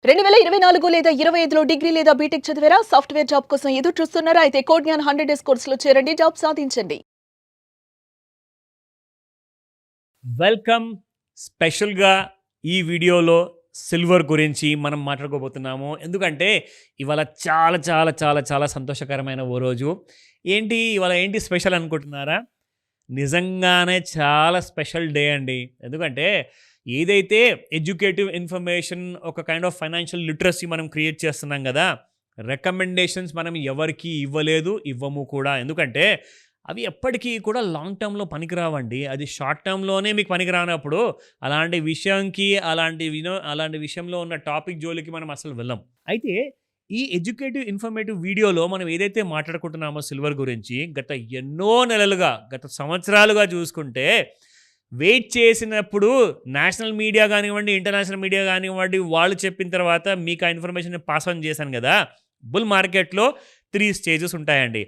2024 లేదా 25లో డిగ్రీ లేదా బీటెక్ చదివారా? సాఫ్ట్‌వేర్ జాబ్ కోసం ఎదురు చూస్తున్నారా? అయితే కోడ్ జ్ఞాన్ 100 డేస్ కోర్సులో చేరండి. జాబ్ సాధించండి. వెల్కమ్. స్పెషల్‌గా ఈ వీడియోలో సిల్వర్ గురించి మనం మాట్లాడుకోబోతున్నాము. ఎందుకంటే ఇవాళ చాలా చాలా చాలా చాలా సంతోషకరమైన ఓ రోజు. ఇవాళ ఏంటి స్పెషల్ అనుకుంటున్నారా? నిజంగానే చాలా స్పెషల్ డే అండి. ఎందుకంటే ఏదైతే ఎడ్యుకేటివ్ ఇన్ఫర్మేషన్ ఒక కైండ్ ఆఫ్ ఫైనాన్షియల్ లిటరసీ మనం క్రియేట్ చేస్తున్నాం గదా! రికమెండేషన్స్ మనం ఎవరికీ ఇవ్వలేదు, ఇవ్వము కూడా. ఎందుకంటే అవి ఎప్పటికీ కూడా లాంగ్ టర్మ్‌లో పనికిరావండి. అది షార్ట్ టర్మ్‌లోనే మీకు పనికిరానప్పుడు అలాంటి విషయంలో ఉన్న టాపిక్ జోలికి మనం అసలు వెళ్ళం. అయితే ఈ ఎడ్యుకేటివ్, ఇన్ఫర్మేటివ్ వీడియోలో మనం ఏదైతే మాట్లాడుకుంటున్నామో సిల్వర్ గురించి ఎన్నో నెలలుగా, గత సంవత్సరాలుగా చూసుకుంటే వెయిట్ చేసినప్పుడు నేషనల్ మీడియా గానివ్వండి, ఇంటర్నేషనల్ మీడియా గానివ్వండి, వాళ్ళు చెప్పిన తర్వాత మీకు ఆ ఇన్ఫర్మేషన్‌ని పాస్ ఆన్ చేశాను గదా! బుల్ మార్కెట్‌లో 3 స్టేజెస్ ఉంటాయండి.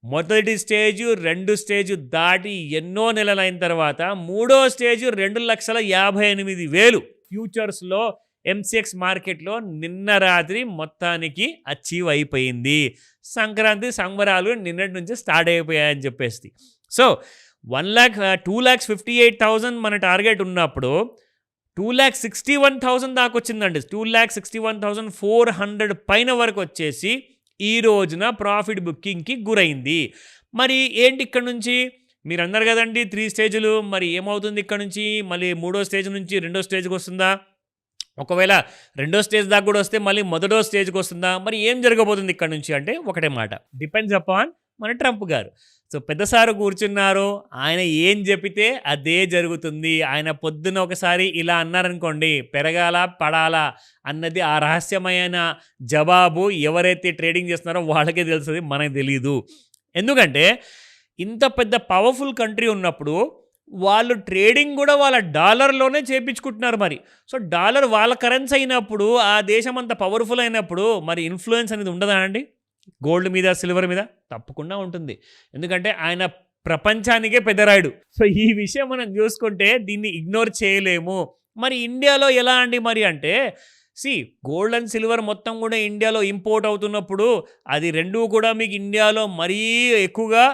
మొదటి స్టేజు, 2 స్టేజు దాటి ఎన్నో నెలలైన తర్వాత మూడో స్టేజు 2,58,000 ఫ్యూచర్స్‌లో ఎంసీఎక్స్ మార్కెట్‌లో నిన్న రాత్రి మొత్తానికి అచీవ్ అయిపోయింది. సంక్రాంతి సంబరాలు నిన్నటి నుంచి స్టార్ట్ అయిపోయాయని చెప్పేసి. సో, 2,58,000 మన టార్గెట్ ఉన్నప్పుడు 2,61,000 దాకొచ్చిందండి. 2,61,400 పైన వరకు వచ్చేసి ఈ రోజున ప్రాఫిట్ బుకింగ్‌కి గురైంది. మరి ఏంటి ఇక్కడ నుంచి? మీరన్నారు గదండీ 3 స్టేజులు. మరి ఏమవుతుంది ఇక్కడ నుంచి? మళ్ళీ మూడో స్టేజ్ నుంచి రెండో స్టేజ్‌కొస్తుందా? ఒకవేళ రెండో స్టేజ్ దాకా గూడా వస్తే మళ్ళీ మొదటో స్టేజ్‌కొస్తుందా? మరి ఏం జరగబోతుంది ఇక్కడ నుంచి అంటే ఒకటే మాట. డిపెండ్స్ అపాన్ మన ట్రంప్ గారు. సో, పెద్ద సారు కూర్చున్నారు. ఆయన ఏం జెపితే అదే జరుగుతుంది. ఆయన పొద్దున ఒకసారి ఇలా అన్నారనుకోండి, పెరగాలా, పడాలా అన్నది ఆ రహస్యమైన జవాబు ఎవరైతే ట్రేడింగ్ చేస్తున్నారో వాళ్ళకే తెలుస్తది. మనకు తెలీదు. ఎందుకంటే ఇంత పెద్ద పవర్‌ఫుల్ కంట్రీ ఉన్నప్పుడు వాళ్ళు ట్రేడింగ్ గూడా వాళ్ళ డాలర్‌లోనే చేపించుకుంటున్నారు మరి. సో, డాలర్ వాళ్ళ కరెన్సీ అయినప్పుడు, ఆ దేశం అంత పవర్‌ఫుల్ అయినప్పుడు మరి ఇన్‌ఫ్లూయెన్స్ అనేది ఉండదా అండి? గోల్డ్ మీద, సిల్వర్ మీద? తప్పకుండా ఉంటుంది. ఎందుకంటే ఆయన ప్రపంచానికే పెద్దరాయుడు. సో, ఈ విషయం మనం చూసుకుంటే దీన్ని ఇగ్నోర్ చేయలేము. మరి ఇండియాలో ఎలా అండి మరి అంటే, గోల్డ్ అండ్ సిల్వర్ మొత్తం కూడా ఇండియాలో ఇంపోర్ట్ అవుతున్నప్పుడు అది 2 కూడా మీకు ఇండియాలో మరీ ఎక్కువగా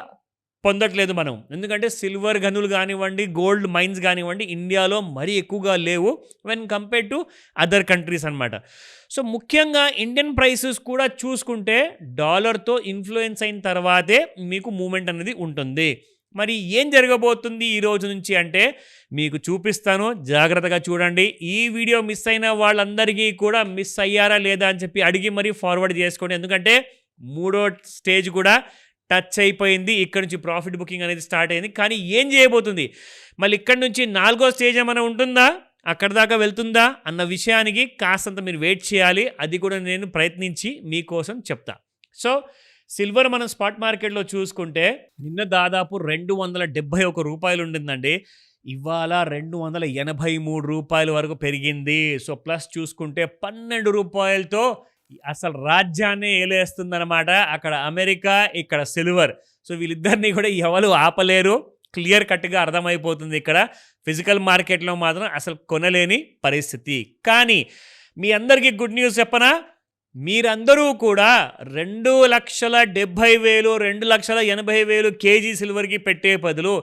పొందట్లేదు మనం. ఎందుకంటే సిల్వర్ గనులు గానివ్వండి, గోల్డ్ మైన్స్ గానివ్వండి ఇండియాలో మరీ ఎక్కువగా లేవు when compared to other countries అనమాట. సో, ముఖ్యంగా ఇండియన్ ప్రైసెస్ కూడా చూసుకుంటే డాలర్‌తో ఇన్‌ఫ్లూయెన్స్ అయిన తర్వాతే మీకు మూవ్‌మెంట్ అనేది ఉంటుంది. మరి ఏం జరగబోతుంది ఈ రోజు నుంచి అంటే మీకు చూపిస్తాను. జాగ్రత్తగా చూడండి. ఈ వీడియో మిస్ అయిన వాళ్ళందరికీ కూడా మిస్ అయ్యారా లేదా అని చెప్పి అడిగి మరీ ఫార్వర్డ్ చేసుకోండి. ఎందుకంటే మూడో స్టేజ్ కూడా టచ్ అయిపోయింది. ఇక్కడ నుంచి ప్రాఫిట్ బుకింగ్ అనేది స్టార్ట్ అయింది. కానీ ఏం చేయబోతుంది? మళ్ళీ ఇక్కడి నుంచి 4గో స్టేజ్ ఏమైనా ఉంటుందా? అక్కడి దాకా వెళ్తుందా? అన్న విషయానికి కాస్తంత మీరు వెయిట్ చేయాలి. అది కూడా నేను ప్రయత్నించి మీకోసం చెప్తా. సో, సిల్వర్ మనం స్పాట్ మార్కెట్‌లో చూసుకుంటే నిన్న దాదాపు రూ. 271 ఉండిందండి. ఇవాళ రూ. 283 వరకు పెరిగింది. సో, ప్లస్ చూసుకుంటే రూ. 12తో అసలు రాజ్యాన్నే ఏలేస్తుందనమాట. అక్కడ అమెరికా, ఇక్కడ సిల్వర్. సో, వీళ్ళిద్దరిని కూడా ఎవరు ఆపలేరు. క్లియర్ కట్‌గా అర్థమైపోతుంది ఇక్కడ. ఫిజికల్ మార్కెట్‌లో మాత్రం అసలు కొనలేని పరిస్థితి. కానీ మీ అందరికీ గుడ్ న్యూస్ చెప్పనా? మీరందరూ కూడా 2,70,000, 2,80,000 కేజీ సిల్వర్‌కి పెట్టే బదులు రూ.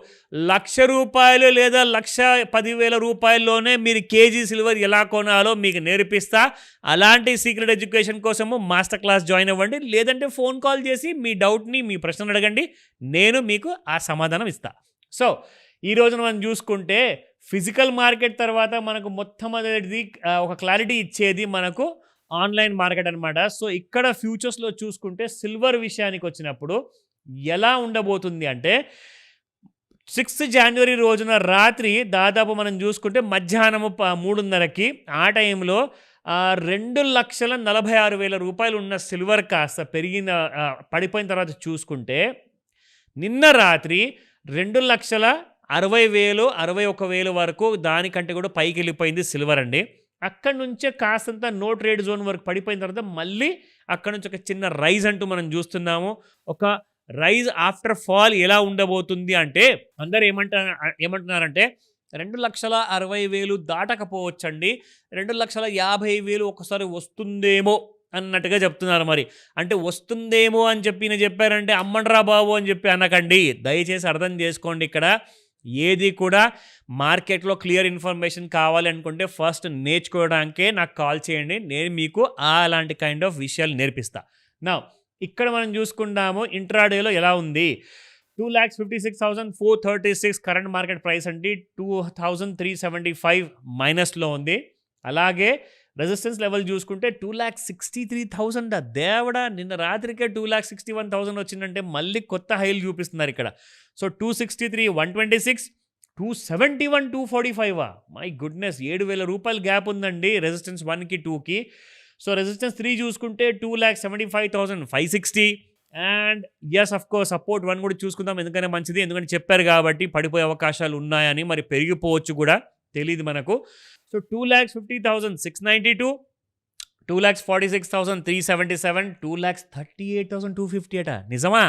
1,00,000 లేదా రూ. 1,10,000లోనే మీరు కేజీ సిల్వర్ ఎలా కొనాలో మీకు నేర్పిస్తా. అలాంటి సీక్రెట్ ఎడ్యుకేషన్ కోసము మాస్టర్ క్లాస్ జాయిన్ అవ్వండి. లేదంటే ఫోన్ కాల్ చేసి మీ డౌట్‌ని, మీ ప్రశ్నను అడగండి. నేను మీకు ఆ సమాధానం ఇస్తా. సో, ఈ రోజున మనం చూసుకుంటే ఫిజికల్ మార్కెట్ తర్వాత మనకు మొట్టమొదటిది ఒక క్లారిటీ ఇచ్చేది మనకు ఆన్లైన్ మార్కెట్ అనమాట. సో, ఇక్కడ ఫ్యూచర్స్‌లో చూసుకుంటే సిల్వర్ విషయానికి వచ్చినప్పుడు ఎలా ఉండబోతుంది అంటే 6 జనవరి రోజున రాత్రి దాదాపు మనం చూసుకుంటే మధ్యాహ్నము 3:30కి ఆ టైంలో రూ. 2,46,000 ఉన్న సిల్వర్ కాస్త పడిపోయిన తర్వాత చూసుకుంటే నిన్న రాత్రి 2,60,000, 61,000 వరకు దానికంటే కూడా పైకి వెళ్ళిపోయింది సిల్వర్ అండి. అక్కడి నుంచే కాస్తంత నో ట్రేడ్ జోన్ వరకు పడిపోయిన తర్వాత మళ్ళీ అక్కడి నుంచి ఒక చిన్న రైజ్ అంటూ మనం చూస్తున్నాము. ఒక రైజ్ ఆఫ్టర్ ఫాల్ ఎలా ఉండబోతుంది అంటే అందరూ ఏమంటున్నారంటే 2,60,000 దాటకపోవచ్చండి. 2,50,000 ఒకసారి వస్తుందేమో అన్నట్టుగా చెప్తున్నారు మరి. అంటే వస్తుందేమో అని చెప్పి చెప్పారంటే అమ్మండ్రా బాబు అని చెప్పి అనకండి. దయచేసి అర్థం చేసుకోండి. ఇక్కడ ఏది కూడా మార్కెట్లో క్లియర్ ఇన్ఫర్మేషన్ కావాలి అనుకుంటే ఫస్ట్ నేర్చుకోవడానికే నాకు కాల్ చేయండి. నేను మీకు అలాంటి కైండ్ ఆఫ్ విషయాలు నేర్పిస్తా. నా ఇక్కడ మనం చూసుకుంటాము ఇంట్రాడేలో ఎలా ఉంది. 2,56,436 కరెంట్ మార్కెట్ ప్రైస్ అండి. 2,375 మైనస్లో ఉంది. అలాగే రెసిస్టెన్స్ లెవెల్ చూసుకుంటే 2,63,000 దేవుడా, నిన్న రాత్రికే 2,61,000 వచ్చిందంటే మళ్ళీ కొత్త హైలు చూపిస్తున్నారు ఇక్కడ. సో 263, 126, 271, 245. మై గుడ్నెస్, 7,000 రూపాయల గ్యాప్ ఉందండి రెసిస్టెన్స్ 1కి 2కి. సో రెసిస్టెన్స్ 3 చూసుకుంటే 2,75,560. And yes of course support 1 కూడా చూసుకుందాం, ఎందుకంటే మంచిది, ఎందుకంటే చెప్పారు కాబట్టి పడిపోయే అవకాశాలు ఉన్నాయని, మరి పెరిగిపోవచ్చు కూడా తెలియదు మనకు. సో 2,50,692, 2,46,377, 2,38,250 అట. నిజమా?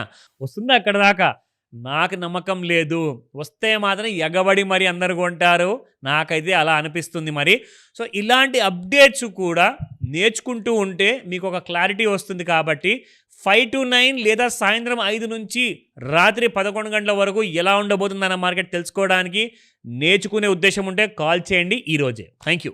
వస్తుందా అక్కడ దాకా? నాకు నమ్మకం లేదు. వస్తే మాత్రం ఎగబడి మరి అందరు కొంటారు, నాకైతే అలా అనిపిస్తుంది మరి. సో ఇలాంటి అప్డేట్స్ కూడా నేర్చుకుంటూ ఉంటే మీకు ఒక క్లారిటీ వస్తుంది. కాబట్టి 5 to 9 లేదా సాయంత్రం 5 నుంచి రాత్రి 11 గంటల వరకు ఎలా ఉండబోతుందన్న మార్కెట్ తెలుసుకోవడానికి నేర్చుకునే ఉద్దేశం ఉంటే కాల్ చేయండి ఈరోజే. Thank you.